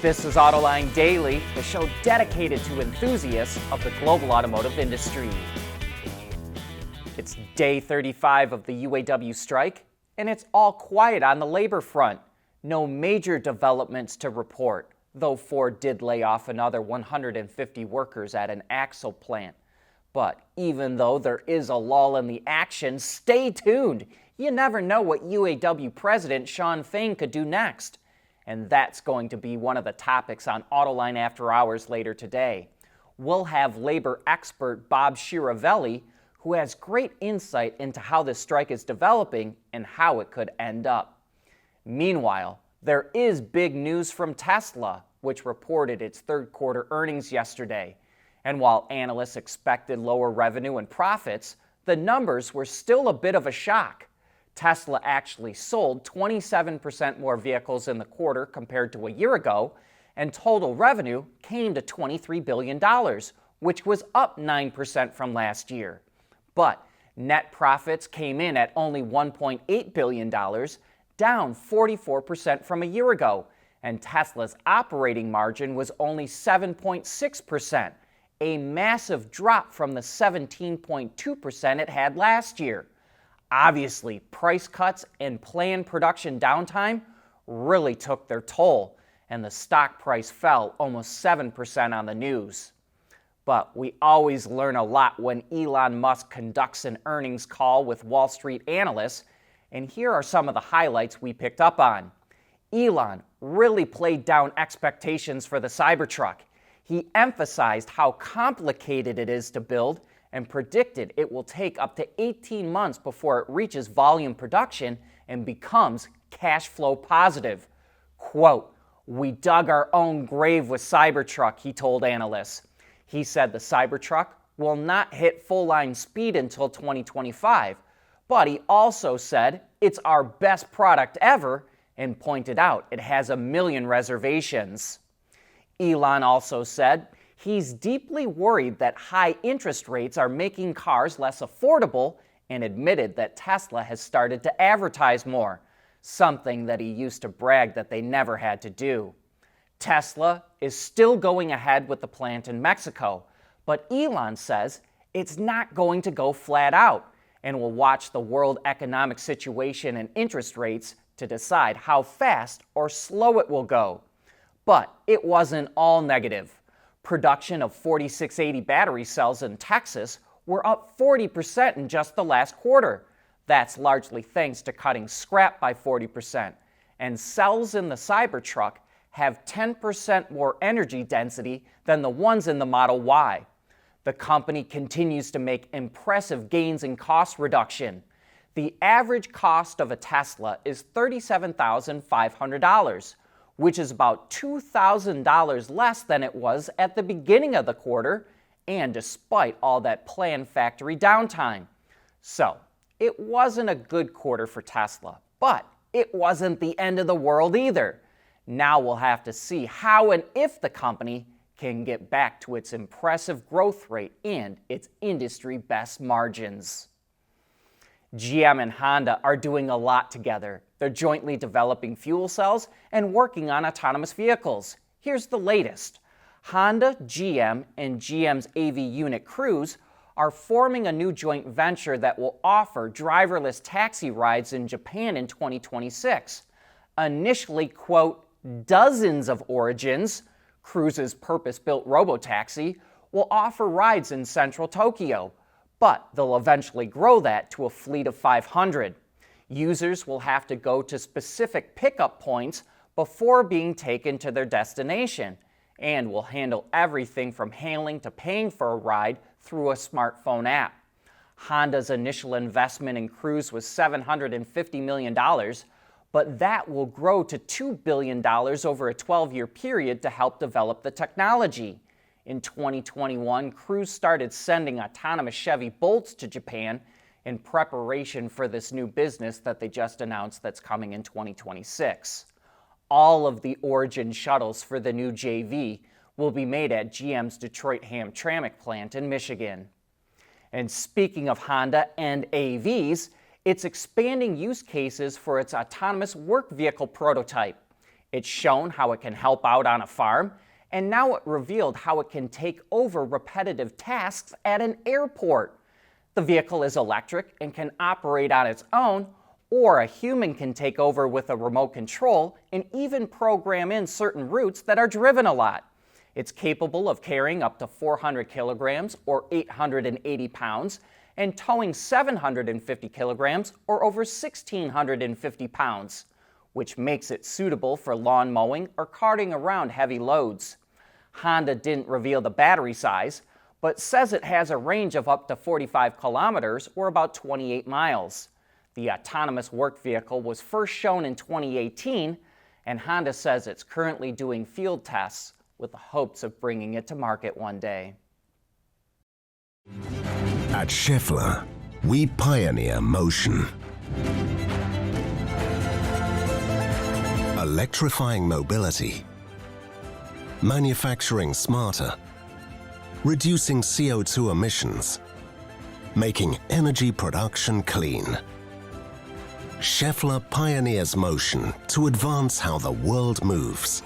This is Autoline Daily, the show dedicated to enthusiasts of the global automotive industry. It's day 35 of the UAW strike, and it's all quiet on the labor front. No major developments to report, though Ford did lay off another 150 workers at an axle plant. But even though there is a lull in the action, stay tuned. You never know what UAW President Shawn Fain could do next. And that's going to be one of the topics on Autoline After Hours later today. We'll have labor expert Bob Chiaravelli, who has great insight into how this strike is developing and how it could end up. Meanwhile, there is big news from Tesla, which reported its third quarter earnings yesterday. And while analysts expected lower revenue and profits, the numbers were still a bit of a shock. Tesla actually sold 27% more vehicles in the quarter compared to a year ago, and total revenue came to $23 billion, which was up 9% from last year. But net profits came in at only $1.8 billion, down 44% from a year ago, and Tesla's operating margin was only 7.6%, a massive drop from the 17.2% it had last year. Obviously, price cuts and planned production downtime really took their toll, and the stock price fell almost 7% on the news. But we always learn a lot when Elon Musk conducts an earnings call with Wall Street analysts, and here are some of the highlights we picked up on. Elon really played down expectations for the Cybertruck. He emphasized how complicated it is to build and predicted it will take up to 18 months before it reaches volume production and becomes cash flow positive. Quote, "We dug our own grave with Cybertruck," he told analysts. He said the Cybertruck will not hit full-line speed until 2025, but he also said it's our best product ever and pointed out it has 1 million reservations. Elon also said he's deeply worried that high interest rates are making cars less affordable and admitted that Tesla has started to advertise more, something that he used to brag that they never had to do. Tesla is still going ahead with the plant in Mexico, but Elon says it's not going to go flat out and will watch the world economic situation and interest rates to decide how fast or slow it will go. But it wasn't all negative. Production of 4680 battery cells in Texas were up 40% in just the last quarter. That's largely thanks to cutting scrap by 40%. And cells in the Cybertruck have 10% more energy density than the ones in the Model Y. The company continues to make impressive gains in cost reduction. The average cost of a Tesla is $37,500. Which is about $2,000 less than it was at the beginning of the quarter, and despite all that planned factory downtime. So, it wasn't a good quarter for Tesla, but it wasn't the end of the world either. Now we'll have to see how and if the company can get back to its impressive growth rate and its industry best margins. GM and Honda are doing a lot together. They're jointly developing fuel cells and working on autonomous vehicles. Here's the latest. Honda, GM, and GM's AV unit Cruise are forming a new joint venture that will offer driverless taxi rides in Japan in 2026. Initially, quote, dozens of origins, Cruise's purpose-built Robotaxi, will offer rides in central Tokyo, but they'll eventually grow that to a fleet of 500. Users will have to go to specific pickup points before being taken to their destination, and will handle everything from hailing to paying for a ride through a smartphone app. Honda's initial investment in Cruise was $750 million, but that will grow to $2 billion over a 12-year period to help develop the technology. In 2021, Cruise started sending autonomous Chevy Bolts to Japan in preparation for this new business that they just announced that's coming in 2026. All of the Origin shuttles for the new JV will be made at GM's Detroit Hamtramck plant in Michigan. And speaking of Honda and AVs, it's expanding use cases for its autonomous work vehicle prototype. It's shown how it can help out on a farm, and now it revealed how it can take over repetitive tasks at an airport. The vehicle is electric and can operate on its own, or a human can take over with a remote control and even program in certain routes that are driven a lot. It's capable of carrying up to 400 kilograms or 880 pounds and towing 750 kilograms or over 1,650 pounds, which makes it suitable for lawn mowing or carting around heavy loads. Honda didn't reveal the battery size, but says it has a range of up to 45 kilometers or about 28 miles. The autonomous work vehicle was first shown in 2018, and Honda says it's currently doing field tests with the hopes of bringing it to market one day. At Schaeffler, we pioneer motion. Electrifying mobility, manufacturing smarter, reducing CO2 emissions, making energy production clean. Schaeffler pioneers motion to advance how the world moves.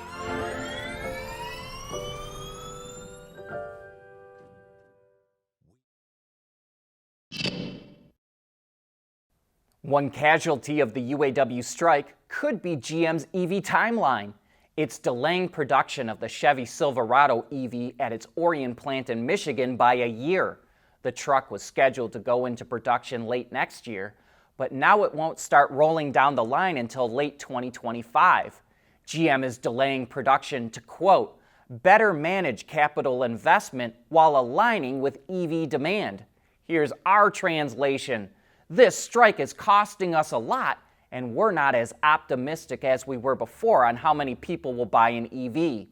One casualty of the UAW strike could be GM's EV timeline. It's delaying production of the Chevy Silverado EV at its Orion plant in Michigan by a year. The truck was scheduled to go into production late next year, but now it won't start rolling down the line until late 2025. GM is delaying production to, quote, better manage capital investment while aligning with EV demand. Here's our translation. This strike is costing us a lot, and we're not as optimistic as we were before on how many people will buy an EV.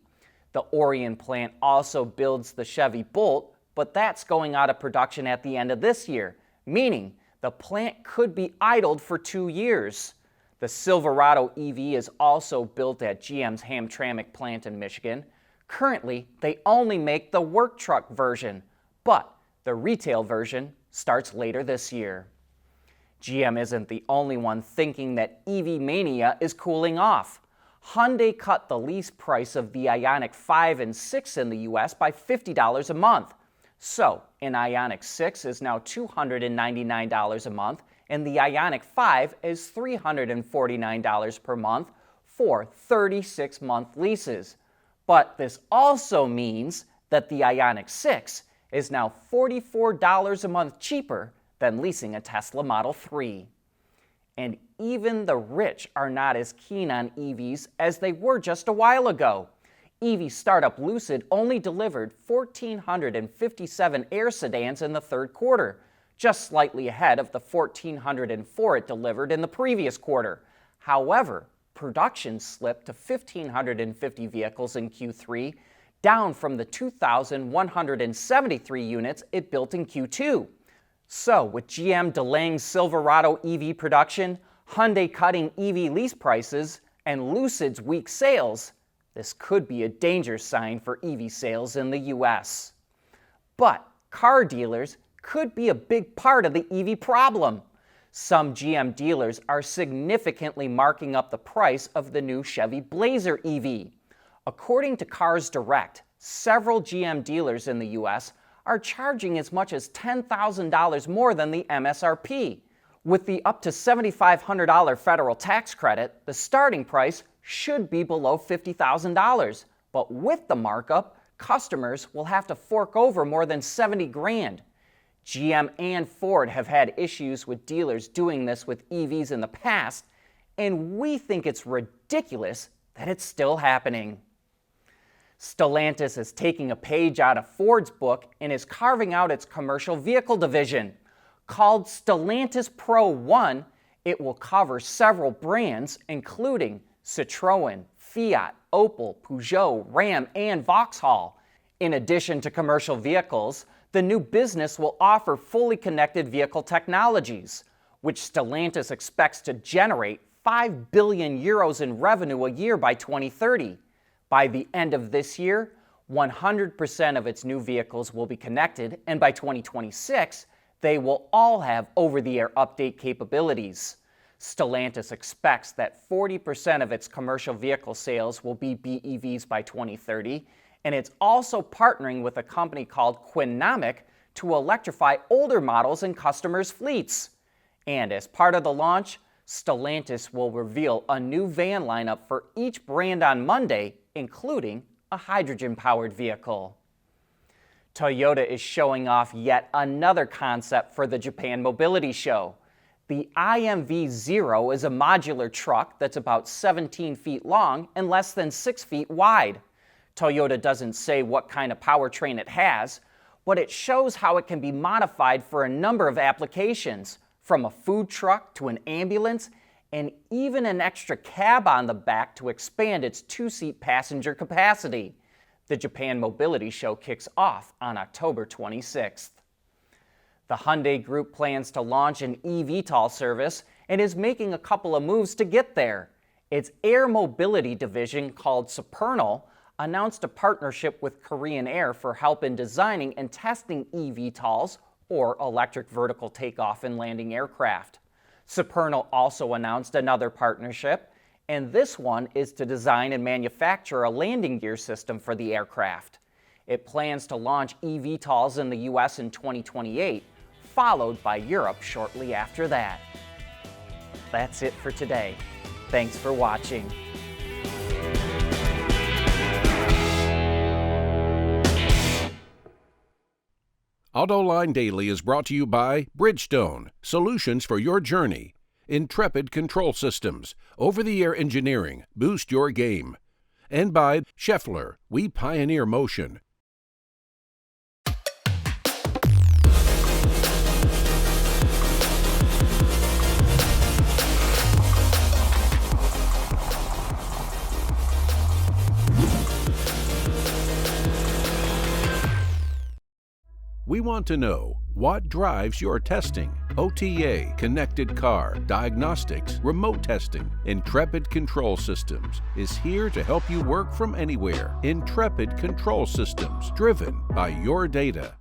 The Orion plant also builds the Chevy Bolt, but that's going out of production at the end of this year, meaning the plant could be idled for 2 years. The Silverado EV is also built at GM's Hamtramck plant in Michigan. Currently, they only make the work truck version, but the retail version starts later this year. GM isn't the only one thinking that EV mania is cooling off. Hyundai cut the lease price of the Ioniq 5 and 6 in the US by $50 a month. So, an Ioniq 6 is now $299 a month, and the Ioniq 5 is $349 per month for 36-month leases. But this also means that the Ioniq 6 is now $44 a month cheaper than leasing a Tesla Model 3. And even the rich are not as keen on EVs as they were just a while ago. EV startup Lucid only delivered 1,457 Air sedans in the third quarter, just slightly ahead of the 1,404 it delivered in the previous quarter. However, production slipped to 1,550 vehicles in Q3, down from the 2,173 units it built in Q2. So, with GM delaying Silverado EV production, Hyundai cutting EV lease prices, and Lucid's weak sales, this could be a danger sign for EV sales in the US. But car dealers could be a big part of the EV problem. Some GM dealers are significantly marking up the price of the new Chevy Blazer EV. According to Cars Direct, several GM dealers in the US are charging as much as $10,000 more than the MSRP. With the up to $7,500 federal tax credit, the starting price should be below $50,000. But with the markup, customers will have to fork over more than $70,000. GM and Ford have had issues with dealers doing this with EVs in the past, and we think it's ridiculous that it's still happening. Stellantis is taking a page out of Ford's book and is carving out its commercial vehicle division. Called Stellantis Pro One, it will cover several brands, including Citroën, Fiat, Opel, Peugeot, Ram, and Vauxhall. In addition to commercial vehicles, the new business will offer fully connected vehicle technologies, which Stellantis expects to generate 5 billion euros in revenue a year by 2030. By the end of this year, 100% of its new vehicles will be connected, and by 2026, they will all have over-the-air update capabilities. Stellantis expects that 40% of its commercial vehicle sales will be BEVs by 2030, and it's also partnering with a company called Quinomic to electrify older models in customers' fleets. And as part of the launch, Stellantis will reveal a new van lineup for each brand on Monday, including a hydrogen-powered vehicle. Toyota is showing off yet another concept for the Japan Mobility Show. The IMV-0 is a modular truck that's about 17 feet long and less than 6 feet wide. Toyota doesn't say what kind of powertrain it has, but it shows how it can be modified for a number of applications, from a food truck to an ambulance, and even an extra cab on the back to expand its 2-seat passenger capacity. The Japan Mobility Show kicks off on October 26th. The Hyundai Group plans to launch an eVTOL service and is making a couple of moves to get there. Its air mobility division, called Supernal, announced a partnership with Korean Air for help in designing and testing eVTOLs, or electric vertical takeoff and landing aircraft. Supernal also announced another partnership, and this one is to design and manufacture a landing gear system for the aircraft. It plans to launch eVTOLs in the US in 2028, followed by Europe shortly after that. That's it for today. Thanks for watching. Autoline Daily is brought to you by Bridgestone, solutions for your journey. Intrepid Control Systems, over-the-air engineering, boost your game. And by Scheffler, we pioneer motion. We want to know what drives your testing. OTA, connected car, diagnostics, remote testing. Intrepid Control Systems is here to help you work from anywhere. Intrepid Control Systems, driven by your data.